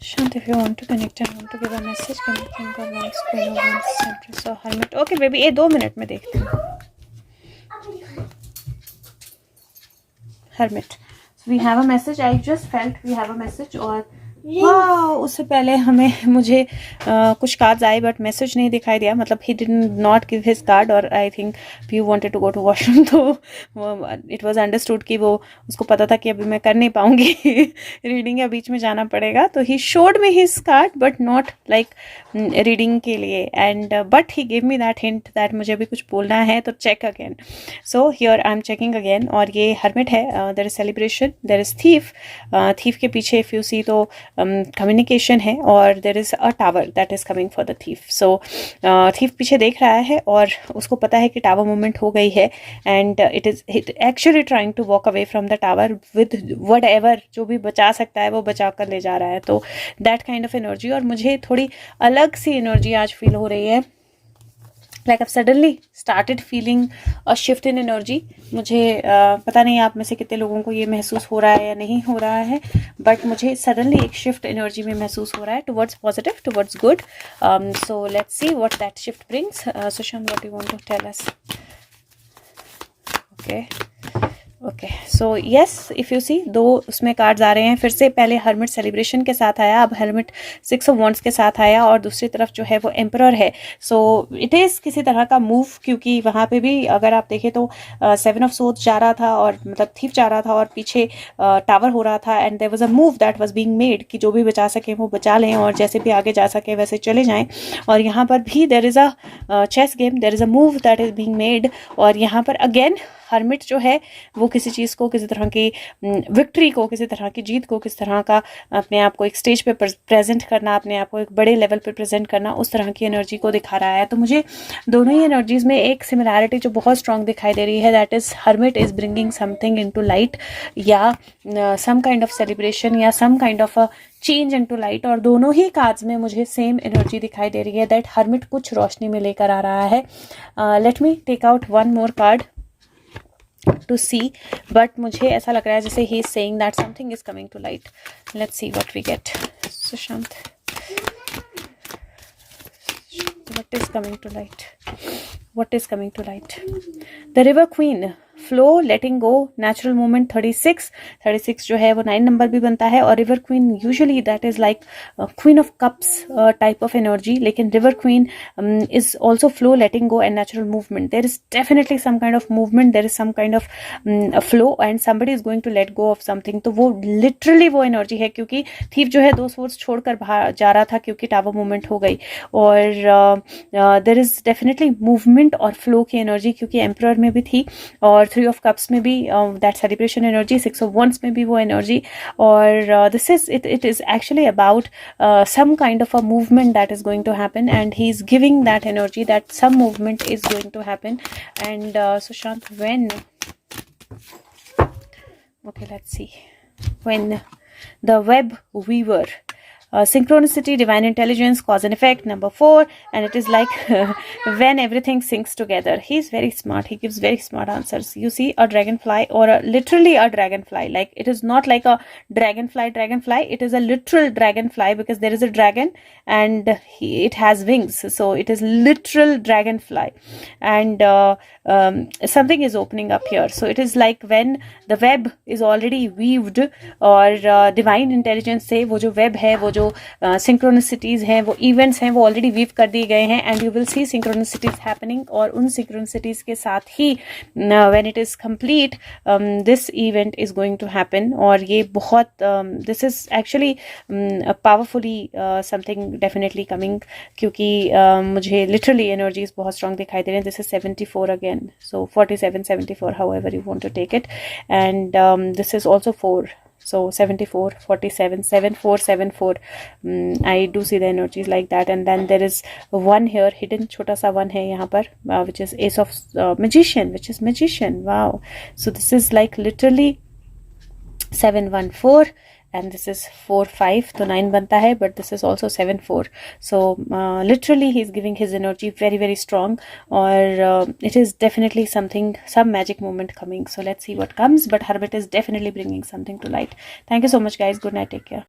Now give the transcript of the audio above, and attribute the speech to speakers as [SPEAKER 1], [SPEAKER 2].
[SPEAKER 1] Shant, if you want to connect and want to give a message, can you think of one screen or one sentence or hermit? Okay baby, ये 2 minute में देखती हूँ. Hermit. So we have a message. I just felt we have a message. और उससे पहले मुझे कुछ cards आए बट मैसेज नहीं दिखाई दिया. मतलब he did not give his card और आई थिंक पीयू wanted to go to washroom. तो इट वाज अंडरस्टूड कि वो उसको पता था कि अभी मैं कर नहीं पाऊंगी रीडिंग या बीच में जाना पड़ेगा. तो he showed me his card but not like reading के लिए. And but he give me that hint that मुझे अभी कुछ बोलना है तो check again. So here I am checking again. और ये हर्मिट है. There is celebration, there is thief. Thief के पीछे इफ यू सी तो कम्युनिकेशन है और there is a tower that is coming for the thief. So thief पीछे देख रहा है और उसको पता है कि टावर मूवमेंट हो गई है and it actually trying to walk away from the tower with whatever. जो भी बचा सकता है वो बचा कर ले जा रहा है. तो दैट काइंड ऑफ एनर्जी. और मुझे थोड़ी अलग सी एनर्जी आज फील हो रही है. Like I've suddenly started feeling a shift in energy. मुझे पता नहीं आप में से कितने लोगों को ये महसूस हो रहा है या नहीं हो रहा है बट मुझे सडनली एक शिफ्ट एनर्जी में महसूस हो रहा है towards positive, towards good. So let's see what that shift brings. Sushant, what you want to tell us? Okay so yes, if you see 2 उसमें कार्ड्स आ रहे हैं फिर से. पहले हर्मिट सेलिब्रेशन के साथ आया, अब हर्मिट 6 ऑफ वॉन्ड्स के साथ आया और दूसरी तरफ जो है वो एम्परर है. सो इट इज़ किसी तरह का मूव, क्योंकि वहाँ पे भी अगर आप देखें तो 7 ऑफ सोर्ड्स जा रहा था और मतलब थीफ जा रहा था और पीछे टावर हो रहा था. And there was a move that was being made कि जो भी बचा सकें वो बचा लें और जैसे भी आगे जा सके वैसे चले जाएं. और यहाँ पर भी there is a chess game, there is a move that is being made. और यहाँ पर अगेन हर्मिट जो है वो किसी चीज़ को, किसी तरह की विक्ट्री को, किसी तरह की जीत को, किसी तरह का अपने आप को एक स्टेज पे प्रेजेंट करना, अपने आप को एक बड़े लेवल पे प्रेजेंट करना, उस तरह की एनर्जी को दिखा रहा है. तो मुझे दोनों ही एनर्जीज में एक सिमिलैरिटी जो बहुत स्ट्रांग दिखाई दे रही है, that is hermit is bringing something into light या सम काइंड ऑफ सेलिब्रेशन या some kind of a change into light. और दोनों ही कार्ड्स में मुझे सेम एनर्जी दिखाई दे रही है दैट हर्मिट कुछ रोशनी में लेकर आ रहा है. Let me take out one more card to see, but मुझे ऐसा लग रहा है जैसे he is saying that something is coming to light. Let's see what we get. Sushant, what is coming to light? What is coming to light? The River Queen, flow, letting go, natural movement. 36 जो है वो 9 number भी बनता है. और river queen usually that is like queen of cups type of energy. लेकिन river queen is also flow, letting go and natural movement. There is definitely some kind of movement, there is some kind of flow and somebody is going to let go of something. तो वो literally वो energy है, क्योंकि thief जो है 2 source छोड़कर बाहर जा रहा था क्योंकि टावर मूवमेंट हो गई. और देर इज डेफिनेटली मूवमेंट और फ्लो की एनर्जी, क्योंकि एम्परर में भी थी और 3 ऑफ कप्स में भी that celebration energy, 6 of wands में भी वो एनर्जी. और this is it is actually about some kind of a movement that is going to happen and he is giving that energy that some movement is going to happen. And Sushant, when, okay, let's see, when the web weaver, synchronicity, divine intelligence, cause and effect, number 4, and it is like when everything syncs together. He's very smart, he gives very smart answers. You see a dragonfly, or literally a dragonfly, like it is not like a dragonfly, it is a literal dragonfly because there is a dragon and it has wings, so it is literal dragonfly. And something is opening up here, so it is like when the web is already weaved, और divine intelligence से वो जो web है, वो जो synchronicities हैं, वो events हैं, वो ऑलरेडी वीव कर दिए गए हैं. And you will see synchronicities happening. और उन सिंक्रोनिसिटीज़ के साथ ही when it is complete this event is going to happen. और ये बहुत this is actually powerfully something definitely coming, क्योंकि मुझे लिटरली एनर्जीज बहुत स्ट्रॉन्ग दिखाई दे रहे हैं. This is 74 again, so 47, 74, however you want to take it. And this is also 4. So 74, 47, 74, 74. I do see the energies like that. And then there is one here, hidden छोटा सा one है यहाँ पर, which is Ace of Magician, which is Magician. Wow. So this is like literally 714. And this is 4-5, तो 9 बनता है, but this is also 7-4. So literally he is giving his energy very, very strong, or it is definitely something, some magic moment coming. So let's see what comes, but Harbit is definitely bringing something to light. Thank you so much guys. Good night. Take care.